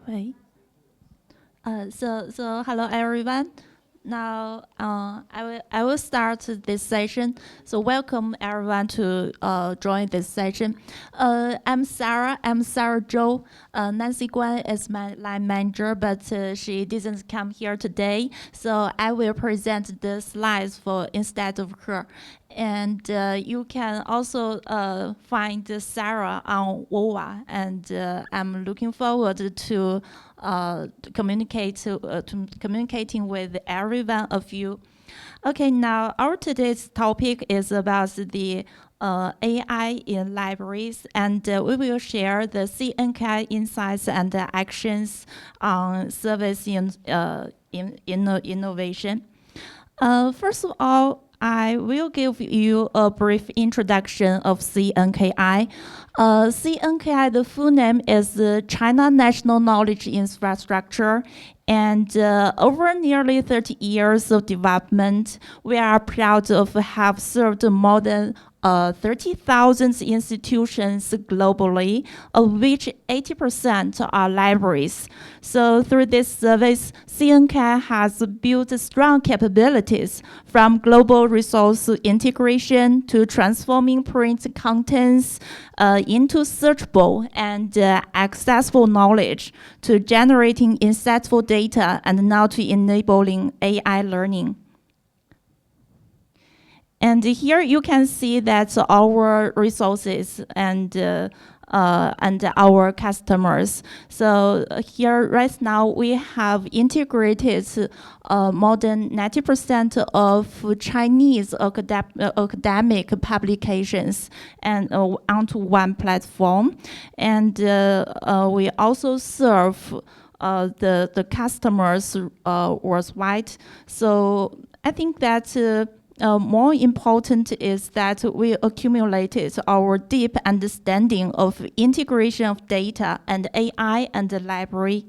Wait. So hello everyone. Now, I will start this session. So welcome everyone to join this session. I'm Sarah. I'm Sarah Zhou. Nancy Guan is my line manager, but she didn't come here today. So I will present the slides for instead of her. And you can also find Sarah on WOA, and I'm looking forward to communicating with every one of you. Okay, now our today's topic is about the AI in libraries, and we will share the CNKI insights and actions on service in innovation. First of all, I will give you a brief introduction of CNKI. CNKI, the full name is the China National Knowledge Infrastructure, and over nearly 30 years of development, we are proud of have served more than 30,000 institutions globally, of which 80% are libraries. So through this service, CNKI has built strong capabilities from global resource integration to transforming print contents into searchable and accessible knowledge to generating insightful data and now to enabling AI learning. And here you can see that our resources and our customers. So here right now we have integrated more than 90% of Chinese academic publications and onto one platform. And we also serve the customers worldwide. So I think that more important is that we accumulated our deep understanding of integration of data and AI and the library.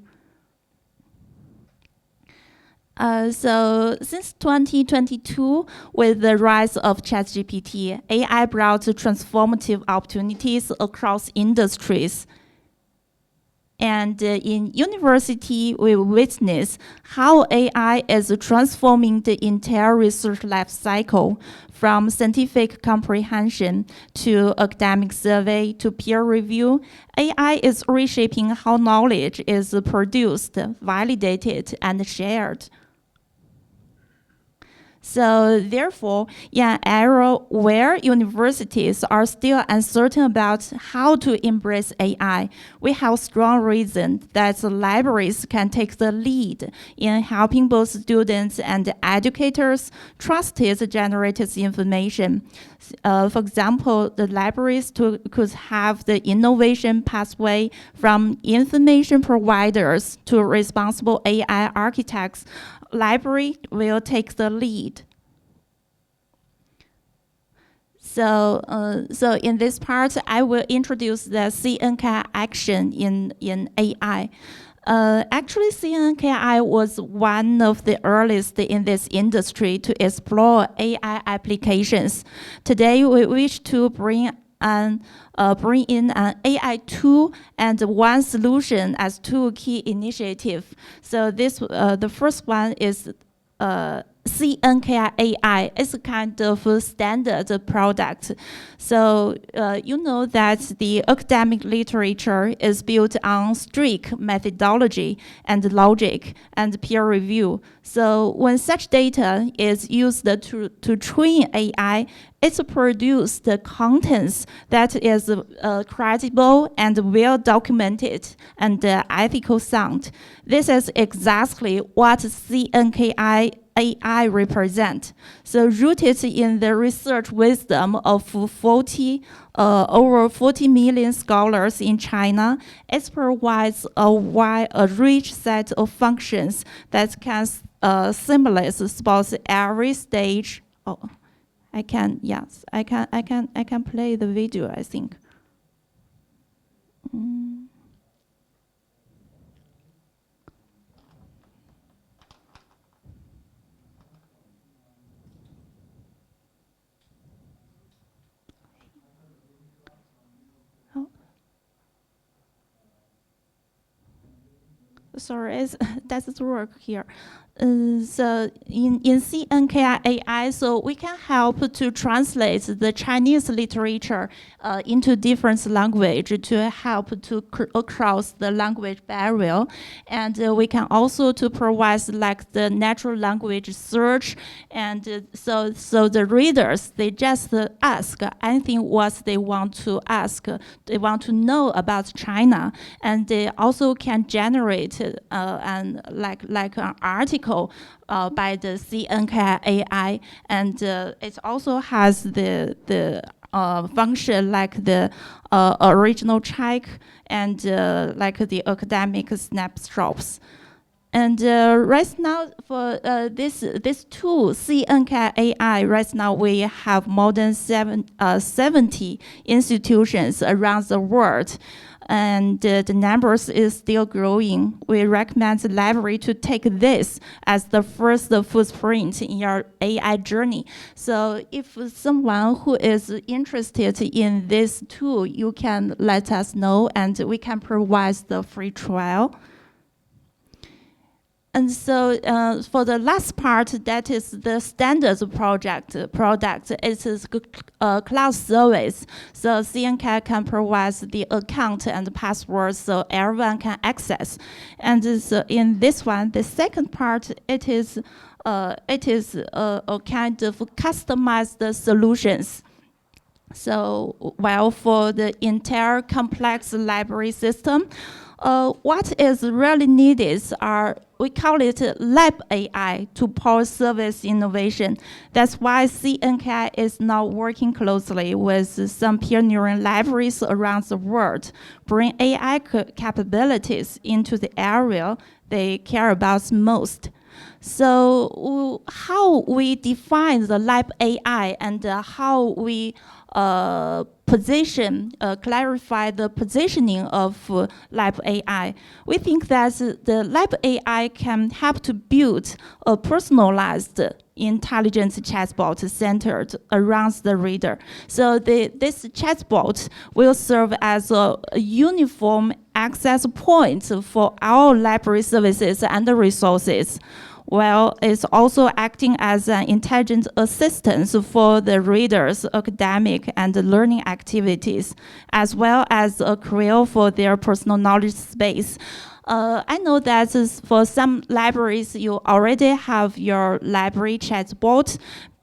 So since 2022, with the rise of ChatGPT, AI brought transformative opportunities across industries. And in university, we witness how AI is transforming the entire research life cycle, from scientific comprehension to academic survey to peer review. AI is reshaping how knowledge is produced, validated, and shared. So therefore, in an era where universities are still uncertain about how to embrace AI, we have strong reason that the libraries can take the lead in helping both students and educators trust its generated information. For example, the libraries could have the innovation pathway from information providers to responsible AI architects. Library will take the lead. So in this part, I will introduce the CNKI action in AI. Actually, CNKI was one of the earliest in this industry to explore AI applications. Today, we wish to bring in an AI tool and one solution as two key initiatives. So the first one is CNKI AI. It's a kind of a standard product. So you know that the academic literature is built on strict methodology and logic and peer review. So when such data is used to train AI, it's produced the contents that is credible and well documented and ethical sound. This is exactly what CNKI AI represent. So rooted in the research wisdom of over 40 million scholars in China, it provides a rich set of functions that can seamlessly support every stage. Oh, I can play the video, I think. Oh. sorry, doesn't work here. So in CNKI AI, so we can help to translate the Chinese literature into different language to help to cross the language barrier, and we can also to provide like the natural language search, and so the readers they just ask anything what they want to ask, they want to know about China, and they also can generate like an article by the CNKI AI, and it also has the function like the original check and like the academic snapshots. And right now, for this tool, CNKI AI, right now we have more than 70 institutions around the world. And the numbers is still growing. We recommend the library to take this as the first footprint in your AI journey. So if someone who is interested in this tool, you can let us know and we can provide the free trial. And so for the last part, that is the standards product. It is a cloud service. So CNKI can provide the account and password so everyone can access. And so in this one, the second part, it is a kind of customized solutions. So while for the entire complex library system, what is really needed are, we call it lab AI to power service innovation. That's why CNKI is now working closely with some pioneering libraries around the world, bring AI capabilities into the area they care about most. So how we define the lab AI and how we clarify the positioning of lab AI. We think that the lab AI can help to build a personalized intelligence chatbot centered around the reader. So this chatbot will serve as a uniform access point for our library services and resources. Well, it's also acting as an intelligent assistant for the readers' academic and learning activities, as well as a career for their personal knowledge space. I know that for some libraries, you already have your library chatbot,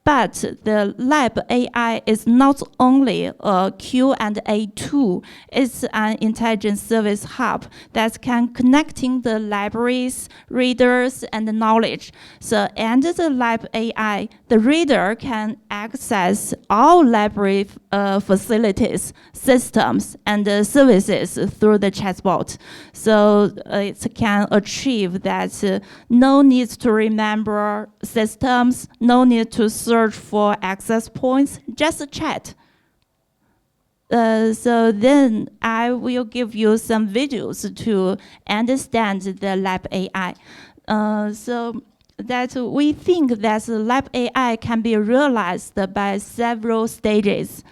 but the lab AI is not only a Q&A tool, it's an intelligence service hub that can connecting the libraries, readers, and the knowledge. So under the lab AI, the reader can access all library facilities, systems, and services through the chatbot. So it can achieve that no need to remember systems, no need to search for access points, just a chat. So then I will give you some videos to understand the lab AI. So that we think that the lab AI can be realized by several stages.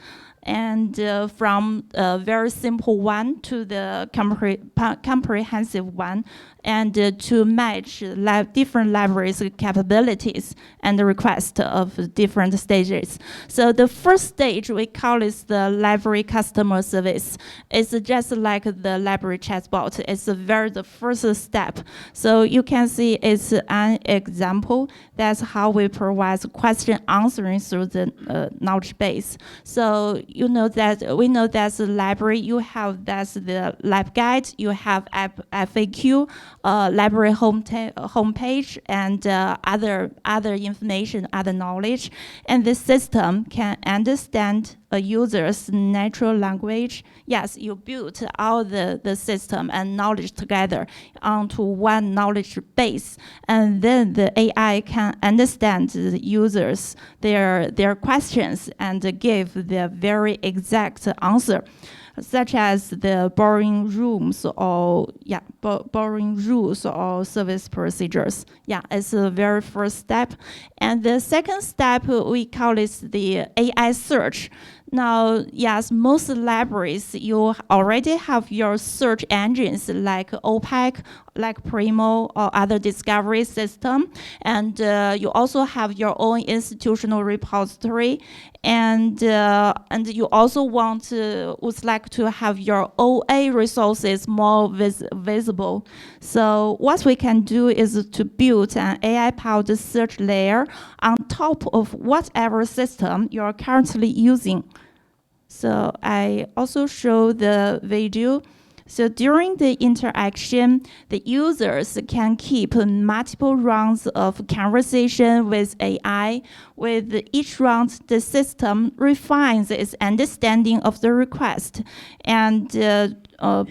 And from a very simple one to the comprehensive one, and to match different libraries' capabilities and the request of different stages. So the first stage, we call it the library customer service. It's just like the library chatbot. It's the first step. So you can see it's an example. That's how we provide question answering through the knowledge base. So we know that the library, you have that's the lab guide, you have FAQ, library homepage, and other information, other knowledge, and this system can understand a user's natural language. Yes, you build all the system and knowledge together onto one knowledge base, and then the AI can understand the users, their questions, and give the very exact answer, such as the borrowing rules or service procedures. Yeah, it's the very first step. And the second step, we call it the AI search. Now, yes, most libraries, you already have your search engines like OPEC, like Primo, or other discovery system. And you also have your own institutional repository. And you also would like to have your OA resources more visible. So what we can do is to build an AI-powered search layer on top of whatever system you're currently using. So I also show the video. So during the interaction, the users can keep multiple rounds of conversation with AI. With each round, the system refines its understanding of the request and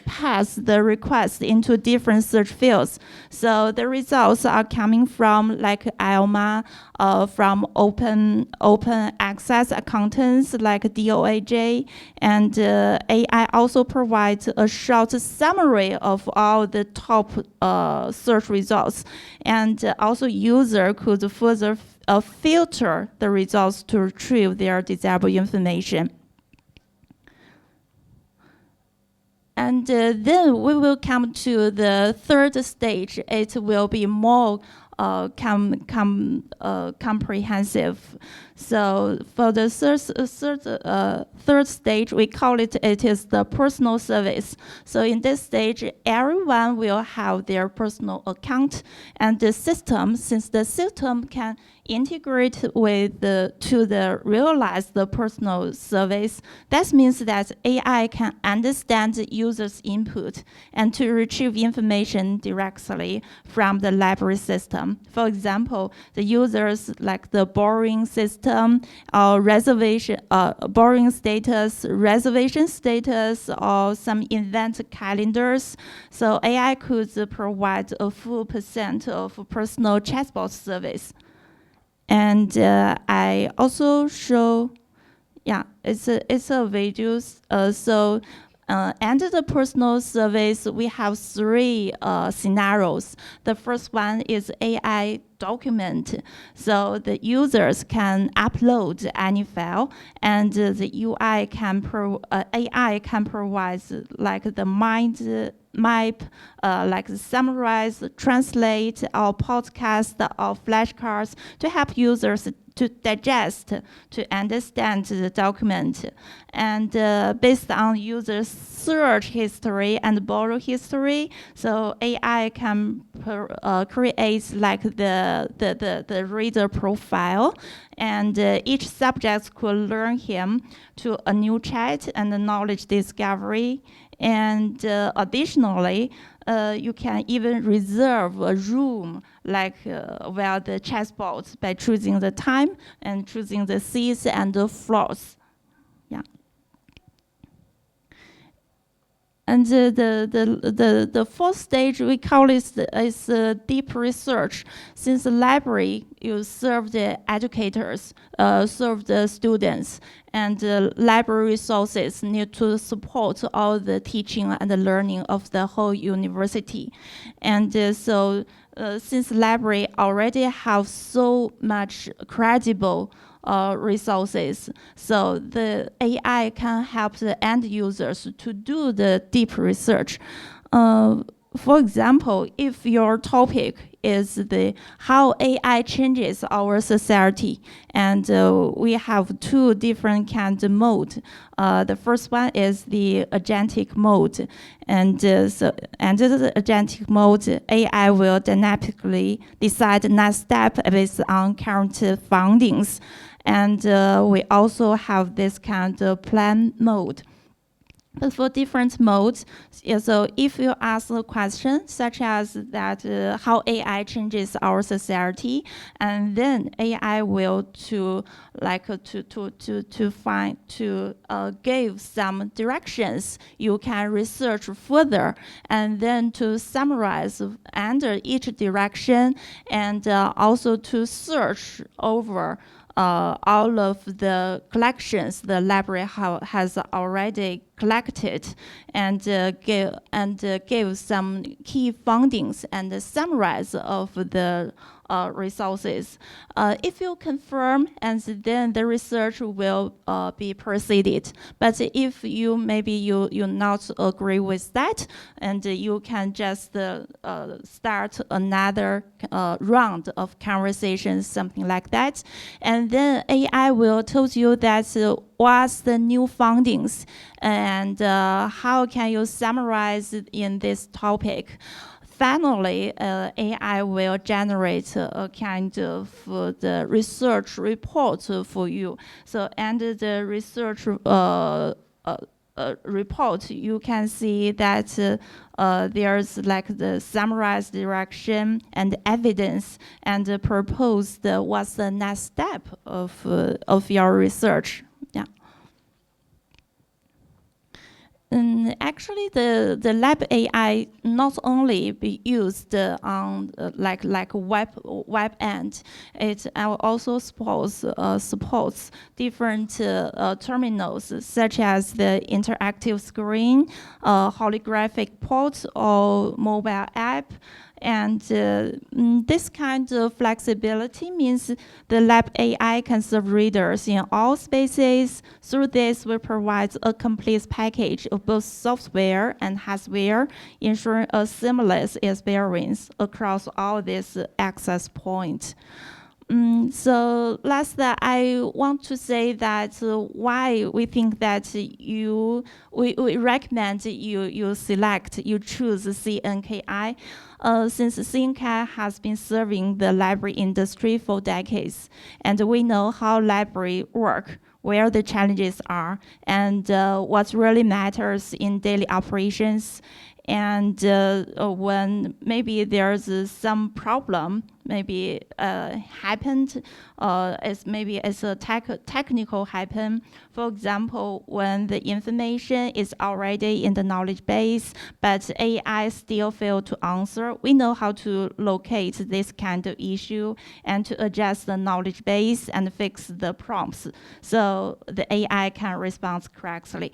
pass the request into different search fields. So the results are coming from like IOMA, from open access accountants like DOAJ, and AI also provides a short summary of all the top search results, and also user could further filter the results to retrieve their desirable information. And then we will come to the third stage. It will be more comprehensive. So for the third stage, we call it is the personal service. So in this stage, everyone will have their personal account, and the system, since the system can integrate with realize the personal service, that means that AI can understand the user's input and to retrieve information directly from the library system. For example, the users like the borrowing system, or borrowing status, reservation status, or some event calendars. So AI could provide a full % of personal chatbot service. And I also show, yeah, it's a video. Under the personal service, we have 3 scenarios. The first one is AI document. So the users can upload any file, and the AI can provide like the mind map, like summarize, translate, or podcast, or flashcards to help users to digest, to understand the document. And based on user search history and borrow history, so AI can create like the reader profile, and each subject could learn him to a new chat and knowledge discovery. And additionally, you can even reserve a room like via the chatbot by choosing the time and choosing the seats and the floors. Yeah. And the fourth stage, we call it is deep research. Since the library, you serve the educators, serve the students, and library resources need to support all the teaching and the learning of the whole university. And since library already have so much credible resources, so the AI can help the end users to do the deep research. For example, if your topic is how AI changes our society, and we have 2 different kinds of mode. The first one is the agentic mode, and so under the agentic mode, AI will dynamically decide the next step based on current findings. And we also have this kind of plan mode. But for different modes, so if you ask a question such as that, how AI changes our society, and then AI will give some directions you can research further, and then to summarize under each direction, and also to search over all of the collections the library has already collected and give some key findings and summarize of the resources. If you confirm, and then the research will be proceeded. But if you you not agree with that, and you can just start another round of conversations, something like that, and then AI will tell you that what's the new findings and how can you summarize in this topic. Finally, AI will generate a kind of the research report for you. So, and the research report, you can see that there's like the summarized direction and evidence and proposed what's the next step of your research. Yeah. Actually, the lab AI not only be used on like web end, it also supports different terminals such as the interactive screen, holographic port, or mobile app. And this kind of flexibility means the lab AI can serve readers in all spaces. Through this, we provide a complete package of both software and hardware, ensuring a seamless experience across all these access points. So last, I want to say that why we think that we recommend you choose CNKI. Since CNKI has been serving the library industry for decades, and we know how library work, where the challenges are, and what really matters in daily operations. And when maybe there's some problem, maybe happened, it's a technical happen. For example, when the information is already in the knowledge base, but AI still fail to answer, we know how to locate this kind of issue and to adjust the knowledge base and fix the prompts, so the AI can respond correctly.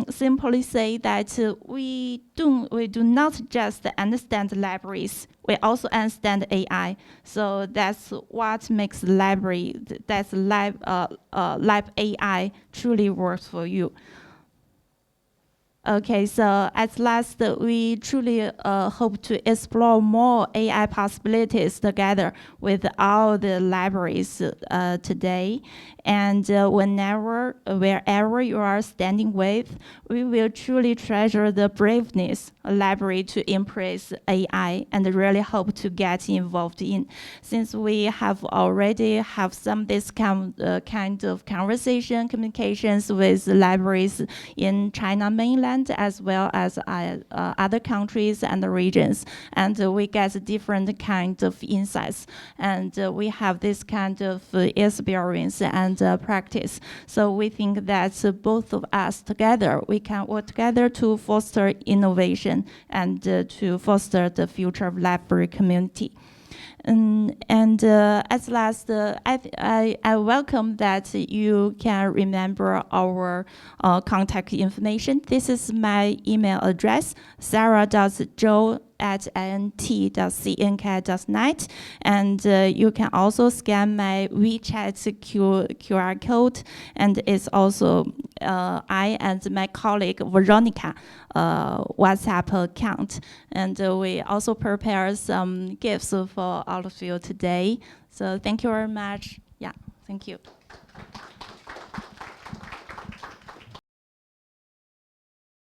Simply say that we do not just understand libraries, we also understand AI. So that's what makes lab AI truly works for you. Okay, so at last, we truly hope to explore more AI possibilities together with all the libraries today. And wherever you are standing with, we will truly treasure the braveness of library to embrace AI and really hope to get involved in. Since we have already have some this kind of communications with libraries in China mainland, as well as other countries and regions, and we get different kinds of insights, and we have this kind of experience and practice. So we think that both of us together, we can work together to foster innovation and to foster the future of library community. At last, I welcome that you can remember our contact information. This is my email address, sarah.zhou@int.cnki.net, and you can also scan my WeChat QR code, and it's also I and my colleague Veronica WhatsApp account, and we also prepare some gifts for all of you today. So thank you very much. Yeah, thank you.